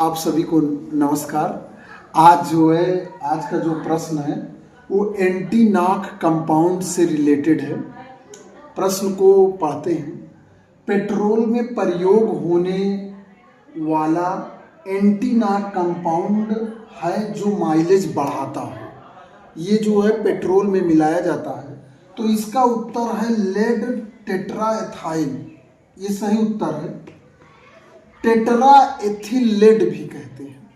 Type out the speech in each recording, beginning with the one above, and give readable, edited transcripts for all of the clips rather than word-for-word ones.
आप सभी को नमस्कार। आज का जो प्रश्न है वो एंटी नॉक कंपाउंड से रिलेटेड है। प्रश्न को पढ़ते हैं। पेट्रोल में प्रयोग होने वाला एंटी नॉक कंपाउंड है जो माइलेज बढ़ाता है। ये जो है पेट्रोल में मिलाया जाता है। तो इसका उत्तर है लेड टेट्राएथाइल। ये सही उत्तर है। टेट्रा एथिल लेड भी कहते हैं।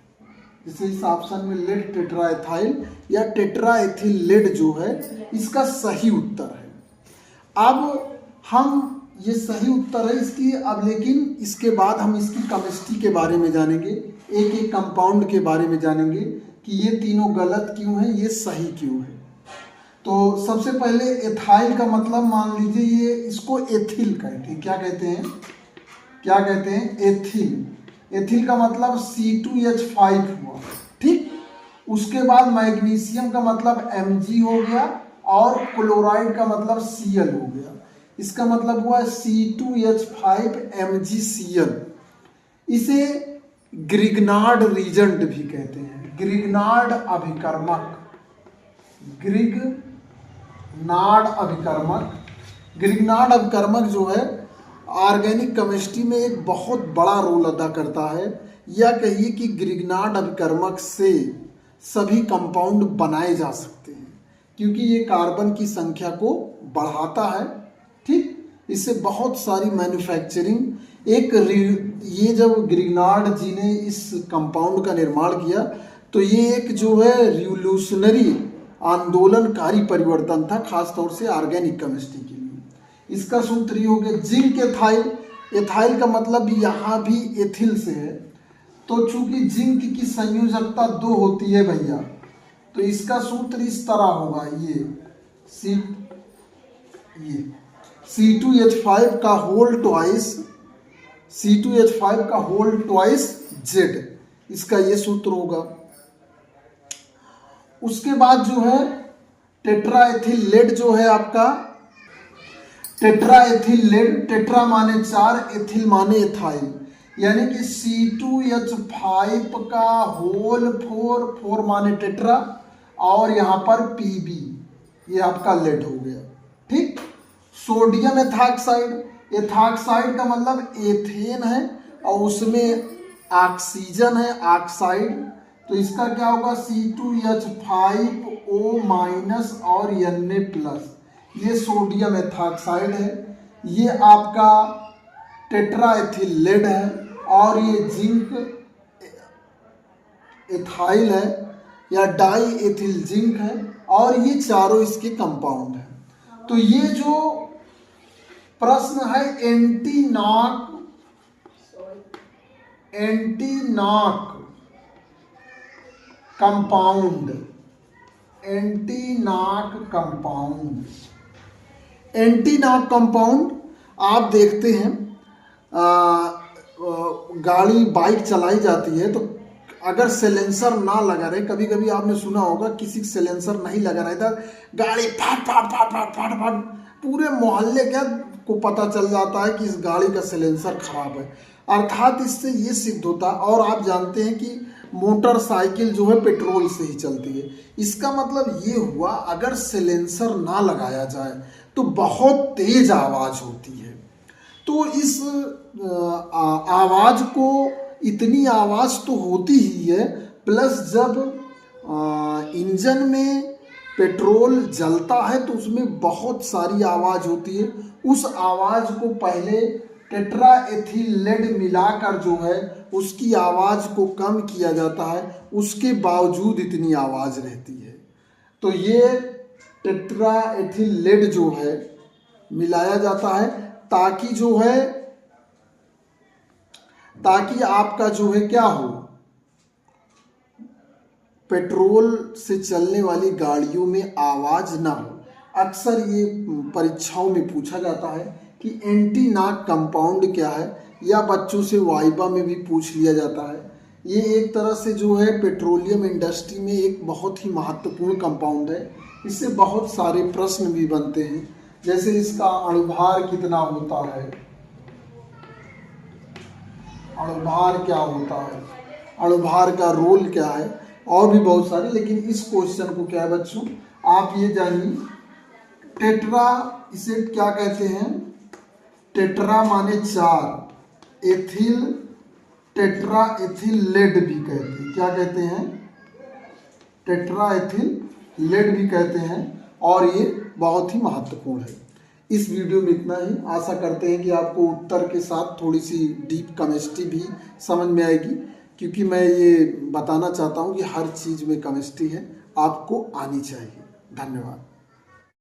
जैसे इस ऑप्शन में लेड टेट्राएथाइल या टेट्रा एथिल लेड जो है इसका सही उत्तर है। अब हम ये सही उत्तर है इसकी। अब लेकिन इसके बाद हम इसकी केमिस्ट्री के बारे में जानेंगे, एक एक कंपाउंड के बारे में जानेंगे कि ये तीनों गलत क्यों है, ये सही क्यों है। तो सबसे पहले एथाइल का मतलब मान लीजिए ये इसको एथिल कहते हैं। क्या कहते हैं? एथिल। एथिल का मतलब C2H5 हुआ, ठीक। उसके बाद मैग्नीशियम का मतलब Mg हो गया और क्लोराइड का मतलब Cl हो गया। इसका मतलब हुआ C2H5 MgCl। इसे ग्रिग्नार्ड रीजेंट भी कहते हैं, ग्रिग्नार्ड अभिकर्मक जो है ऑर्गेनिक केमिस्ट्री में एक बहुत बड़ा रोल अदा करता है। या कहिए कि ग्रिग्नार्ड अभिकर्मक से सभी कंपाउंड बनाए जा सकते हैं क्योंकि ये कार्बन की संख्या को बढ़ाता है, ठीक। इससे बहुत सारी मैन्युफैक्चरिंग ये जब ग्रिग्नार्ड जी ने इस कंपाउंड का निर्माण किया तो ये एक जो है रिवोल्यूशनरी आंदोलनकारी परिवर्तन था, खासतौर से ऑर्गेनिक केमिस्ट्री के लिए। इसका सूत्र ये हो गया जिंक एथाइल। एथाइल का मतलब यहाँ भी एथिल से है। तो चूंकि जिंक की संयोजकता 2 होती है भैया, तो इसका सूत्र इस तरह होगा, ये C2H5 का होल ट्वाइस Z, इसका ये सूत्र होगा। उसके बाद जो है टेट्राएथिल लेड जो है आपका, टेट्राएथिल लेड, टेट्रा माने 4, एथिल माने एथाइल, यानी कि C2H5 का होल 4 माने टेट्रा और यहाँ पर Pb, ये आपका लेड हो गया, ठीक। Sodium ethoxide. एथॉक्साइड का मतलब एथेन है और उसमें ऑक्सीजन है, ऑक्साइड। तो इसका क्या होगा C2H5O- और Na+, ये सोडियम एथॉक्साइड है। ये आपका टेट्राएथिल लेड है और ये जिंक एथाइल है या डाई एथिल जिंक है और ये चारों इसके कंपाउंड हैं। तो ये जो प्रश्न है anti knock compound, anti knock compound आप देखते हैं गाड़ी बाइक चलाई जाती है तो अगर सिलेंसर ना लगा रहे, कभी कभी आपने सुना होगा किसी सिलेंसर नहीं लगा रहा था, गाड़ी फट पूरे मोहल्ले को पता चल जाता है कि इस गाड़ी का सिलेंसर खराब है। अर्थात इससे ये सिद्ध होता है। और आप जानते हैं कि मोटरसाइकिल जो है पेट्रोल से ही चलती है। इसका मतलब ये हुआ अगर सिलेंसर ना लगाया जाए तो बहुत तेज आवाज होती है। तो इस आवाज को, इतनी आवाज तो होती ही है, प्लस जब इंजन में पेट्रोल जलता है तो उसमें बहुत सारी आवाज होती है। उस आवाज को पहले टेट्राएथिल लेड मिलाकर जो है उसकी आवाज को कम किया जाता है, उसके बावजूद इतनी आवाज रहती है। तो ये टेट्राएथिल लेड जो है मिलाया जाता है ताकि आपका जो है क्या हो, पेट्रोल से चलने वाली गाड़ियों में आवाज ना हो। अक्सर ये परीक्षाओं में पूछा जाता है कि एंटी नॉक कंपाउंड क्या है, या बच्चों से वाइवा में भी पूछ लिया जाता है। ये एक तरह से जो है पेट्रोलियम इंडस्ट्री में एक बहुत ही महत्वपूर्ण कंपाउंड है। इससे बहुत सारे प्रश्न भी बनते हैं, जैसे इसका अणुभार कितना होता है, अणुभार क्या होता है, अणुभार का रोल क्या है, और भी बहुत सारे। लेकिन इस क्वेश्चन को क्या है बच्चों, आप ये जानिए, टेट्रा इसे क्या कहते हैं, टेट्रा माने 4, एथिल टेट्रा एथिल लेड भी कहते हैं। क्या कहते हैं, टेट्रा एथिल लेड भी कहते हैं, और ये बहुत ही महत्वपूर्ण है। इस वीडियो में इतना ही। आशा करते हैं कि आपको उत्तर के साथ थोड़ी सी डीप केमिस्ट्री भी समझ में आएगी, क्योंकि मैं ये बताना चाहता हूँ कि हर चीज़ में केमिस्ट्री है, आपको आनी चाहिए। धन्यवाद।